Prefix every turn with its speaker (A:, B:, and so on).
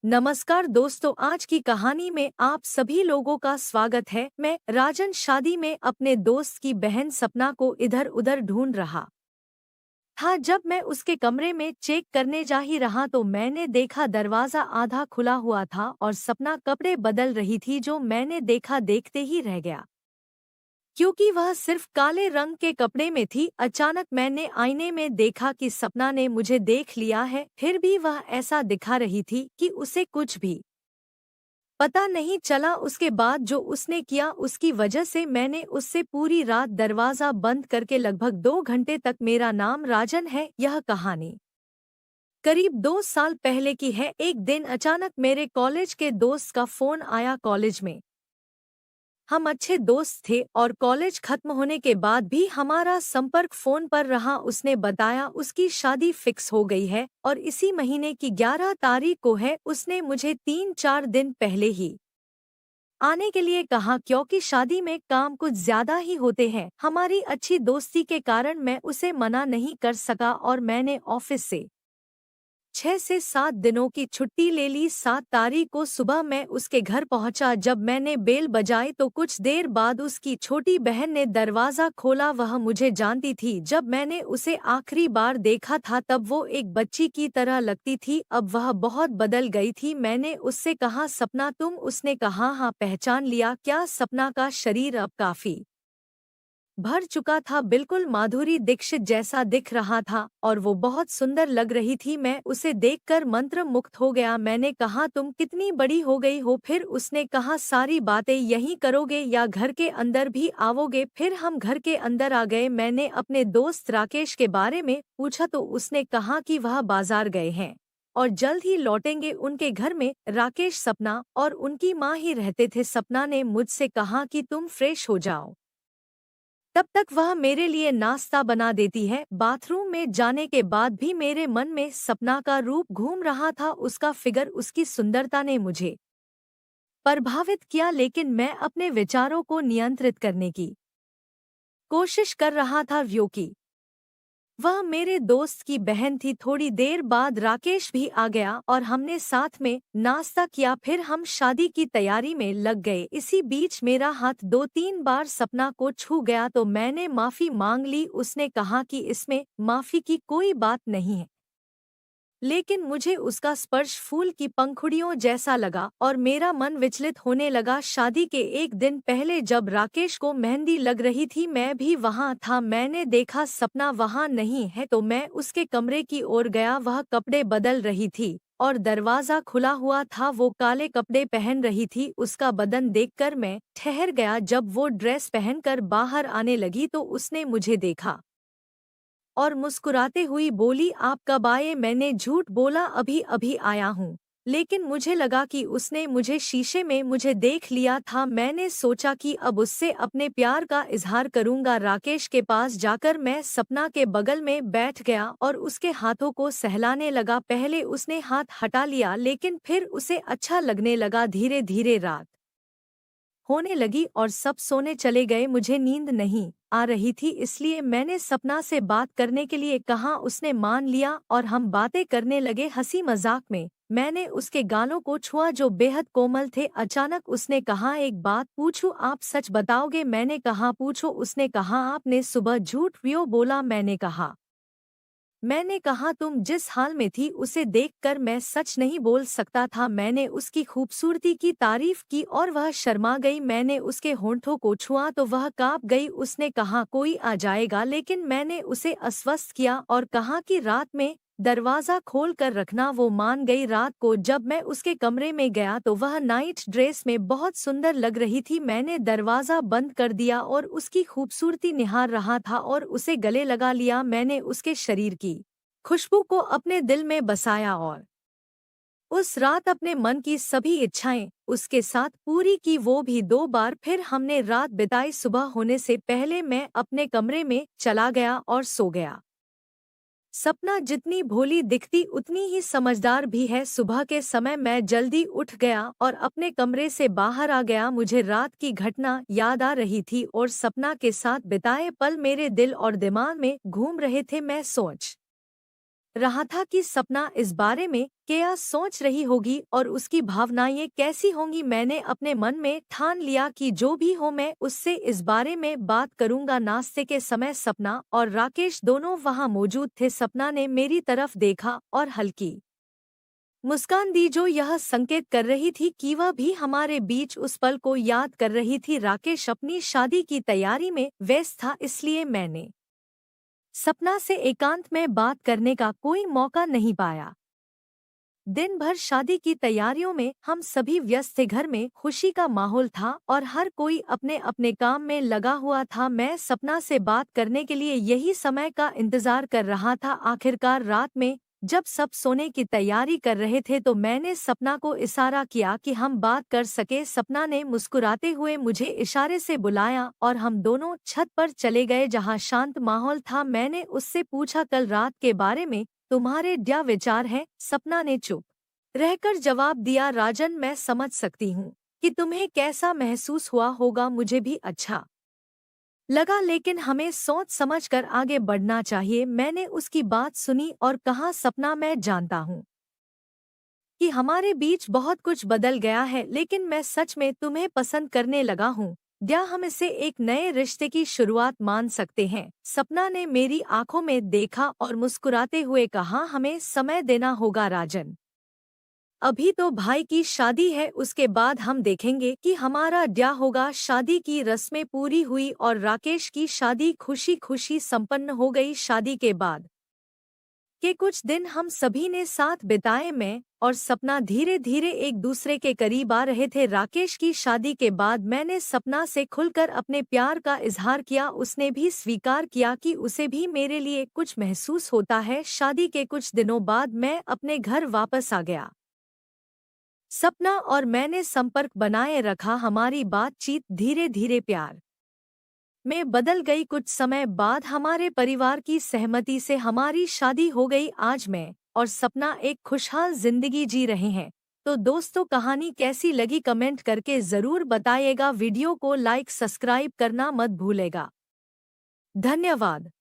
A: नमस्कार दोस्तों, आज की कहानी में आप सभी लोगों का स्वागत है। मैं राजन शादी में अपने दोस्त की बहन सपना को इधर उधर ढूंढ रहा था। जब मैं उसके कमरे में चेक करने जा ही रहा तो मैंने देखा दरवाजा आधा खुला हुआ था और सपना कपड़े बदल रही थी। जो मैंने देखा देखते ही रह गया, क्योंकि वह सिर्फ काले रंग के कपड़े में थी। अचानक मैंने आईने में देखा कि सपना ने मुझे देख लिया है, फिर भी वह ऐसा दिखा रही थी कि उसे कुछ भी पता नहीं चला। उसके बाद जो उसने किया उसकी वजह से मैंने उससे पूरी रात दरवाजा बंद करके लगभग 2 घंटे तक मेरा नाम राजन है। यह कहानी करीब 2 साल पहले की है। एक दिन अचानक मेरे कॉलेज के दोस्त का फोन आया। कॉलेज में हम अच्छे दोस्त थे और कॉलेज खत्म होने के बाद भी हमारा संपर्क फोन पर रहा। उसने बताया उसकी शादी फिक्स हो गई है और इसी महीने की 11 तारीख को है। उसने मुझे 3-4 दिन पहले ही आने के लिए कहा, क्योंकि शादी में काम कुछ ज्यादा ही होते हैं। हमारी अच्छी दोस्ती के कारण मैं उसे मना नहीं कर सका और मैंने ऑफिस से 6 से 7 दिनों की छुट्टी ले ली। 7 तारीख को सुबह मैं उसके घर पहुंचा। जब मैंने बेल बजाई तो कुछ देर बाद उसकी छोटी बहन ने दरवाजा खोला। वह मुझे जानती थी। जब मैंने उसे आखिरी बार देखा था तब वो एक बच्ची की तरह लगती थी। अब वह बहुत बदल गई थी। मैंने उससे कहा, सपना तुम? उसने कहा, हाँ, पहचान लिया क्या? सपना का शरीर अब काफी भर चुका था, बिल्कुल माधुरी दीक्षित जैसा दिख रहा था और वो बहुत सुंदर लग रही थी। मैं उसे देखकर मंत्र मुग्ध हो गया। मैंने कहा, तुम कितनी बड़ी हो गई हो? फिर उसने कहा, सारी बातें यहीं करोगे या घर के अंदर भी आओगे? फिर हम घर के अंदर आ गए। मैंने अपने दोस्त राकेश के बारे में पूछा तो उसने कहा कि वह बाजार गए हैं और जल्द ही लौटेंगे। उनके घर में राकेश, सपना और उनकी माँ ही रहते थे। सपना ने मुझसे कहा कि तुम फ्रेश हो जाओ, तब तक वह मेरे लिए नाश्ता बना देती है। बाथरूम में जाने के बाद भी मेरे मन में सपना का रूप घूम रहा था। उसका फिगर, उसकी सुंदरता ने मुझे प्रभावित किया, लेकिन मैं अपने विचारों को नियंत्रित करने की कोशिश कर रहा था, क्योंकि वह मेरे दोस्त की बहन थी। थोड़ी देर बाद राकेश भी आ गया और हमने साथ में नाश्ता किया। फिर हम शादी की तैयारी में लग गए। इसी बीच मेरा हाथ 2-3 बार सपना को छू गया तो मैंने माफी मांग ली। उसने कहा कि इसमें माफी की कोई बात नहीं है, लेकिन मुझे उसका स्पर्श फूल की पंखुड़ियों जैसा लगा और मेरा मन विचलित होने लगा। शादी के एक दिन पहले जब राकेश को मेहंदी लग रही थी, मैं भी वहां था। मैंने देखा सपना वहां नहीं है तो मैं उसके कमरे की ओर गया। वह कपड़े बदल रही थी और दरवाजा खुला हुआ था। वो काले कपड़े पहन रही थी। उसका बदन देखकर मैं ठहर गया। जब वो ड्रेस पहनकर बाहर आने लगी तो उसने मुझे देखा और मुस्कुराते हुई बोली, आप कब आए? मैंने झूठ बोला, अभी अभी आया हूँ। लेकिन मुझे लगा कि उसने मुझे शीशे में मुझे देख लिया था। मैंने सोचा कि अब उससे अपने प्यार का इजहार करूंगा। राकेश के पास जाकर मैं सपना के बगल में बैठ गया और उसके हाथों को सहलाने लगा। पहले उसने हाथ हटा लिया, लेकिन फिर उसे अच्छा लगने लगा। धीरे धीरे रात होने लगी और सब सोने चले गए। मुझे नींद नहीं आ रही थी, इसलिए मैंने सपना से बात करने के लिए कहा। उसने मान लिया और हम बातें करने लगे, हंसी मजाक में। मैंने उसके गालों को छुआ जो बेहद कोमल थे। अचानक उसने कहा, एक बात पूछूं, आप सच बताओगे? मैंने कहा, पूछो। उसने कहा, आपने सुबह झूठ क्यों बोला? मैंने कहा, तुम जिस हाल में थी उसे देखकर मैं सच नहीं बोल सकता था। मैंने उसकी खूबसूरती की तारीफ की और वह शर्मा गई। मैंने उसके होंठों को छुआ तो वह कांप गई। उसने कहा, कोई आ जाएगा, लेकिन मैंने उसे आश्वस्त किया और कहा कि रात में दरवाजा खोल कर रखना। वो मान गई। रात को जब मैं उसके कमरे में गया तो वह नाइट ड्रेस में बहुत सुंदर लग रही थी। मैंने दरवाजा बंद कर दिया और उसकी खूबसूरती निहार रहा था और उसे गले लगा लिया। मैंने उसके शरीर की खुशबू को अपने दिल में बसाया और उस रात अपने मन की सभी इच्छाएं उसके साथ पूरी की, वो भी 2 बार। फिर हमने रात बिताई। सुबह होने से पहले मैं अपने कमरे में चला गया और सो गया। सपना जितनी भोली दिखती उतनी ही समझदार भी है। सुबह के समय मैं जल्दी उठ गया और अपने कमरे से बाहर आ गया। मुझे रात की घटना याद आ रही थी और सपना के साथ बिताए पल मेरे दिल और दिमाग में घूम रहे थे। मैं सोच रहा था कि सपना इस बारे में क्या सोच रही होगी और उसकी भावनाएं कैसी होंगी। मैंने अपने मन में ठान लिया कि जो भी हो मैं उससे इस बारे में बात करूंगा। नाश्ते के समय सपना और राकेश दोनों वहां मौजूद थे। सपना ने मेरी तरफ देखा और हल्की मुस्कान दी, जो यह संकेत कर रही थी कि वह भी हमारे बीच उस पल को याद कर रही थी। राकेश अपनी शादी की तैयारी में व्यस्त था, इसलिए मैंने सपना से एकांत में बात करने का कोई मौका नहीं पाया। दिन भर शादी की तैयारियों में हम सभी व्यस्त थे। घर में खुशी का माहौल था और हर कोई अपने अपने काम में लगा हुआ था। मैं सपना से बात करने के लिए यही समय का इंतजार कर रहा था। आखिरकार रात में जब सब सोने की तैयारी कर रहे थे तो मैंने सपना को इशारा किया कि हम बात कर सके। सपना ने मुस्कुराते हुए मुझे इशारे से बुलाया और हम दोनों छत पर चले गए जहां शांत माहौल था। मैंने उससे पूछा, कल रात के बारे में तुम्हारे क्या विचार हैं? सपना ने चुप रहकर जवाब दिया, राजन मैं समझ सकती हूँ कि तुम्हें कैसा महसूस हुआ होगा। मुझे भी अच्छा लगा, लेकिन हमें सोच समझकर आगे बढ़ना चाहिए। मैंने उसकी बात सुनी और कहा, सपना मैं जानता हूँ कि हमारे बीच बहुत कुछ बदल गया है, लेकिन मैं सच में तुम्हें पसंद करने लगा हूँ। क्या हम इसे एक नए रिश्ते की शुरुआत मान सकते हैं? सपना ने मेरी आंखों में देखा और मुस्कुराते हुए कहा, हमें समय देना होगा राजन। अभी तो भाई की शादी है, उसके बाद हम देखेंगे कि हमारा क्या होगा। शादी की रस्में पूरी हुई और राकेश की शादी खुशी खुशी संपन्न हो गई। शादी के बाद के कुछ दिन हम सभी ने साथ बिताए। मैं और सपना धीरे धीरे एक दूसरे के करीब आ रहे थे। राकेश की शादी के बाद मैंने सपना से खुलकर अपने प्यार का इजहार किया। उसने भी स्वीकार किया कि उसे भी मेरे लिए कुछ महसूस होता है। शादी के कुछ दिनों बाद मैं अपने घर वापस आ गया। सपना और मैंने संपर्क बनाए रखा। हमारी बातचीत धीरे धीरे प्यार में बदल गई। कुछ समय बाद हमारे परिवार की सहमति से हमारी शादी हो गई। आज मैं और सपना एक खुशहाल जिंदगी जी रहे हैं। तो दोस्तों, कहानी कैसी लगी कमेंट करके ज़रूर बताइएगा। वीडियो को लाइक सब्सक्राइब करना मत भूलेगा। धन्यवाद।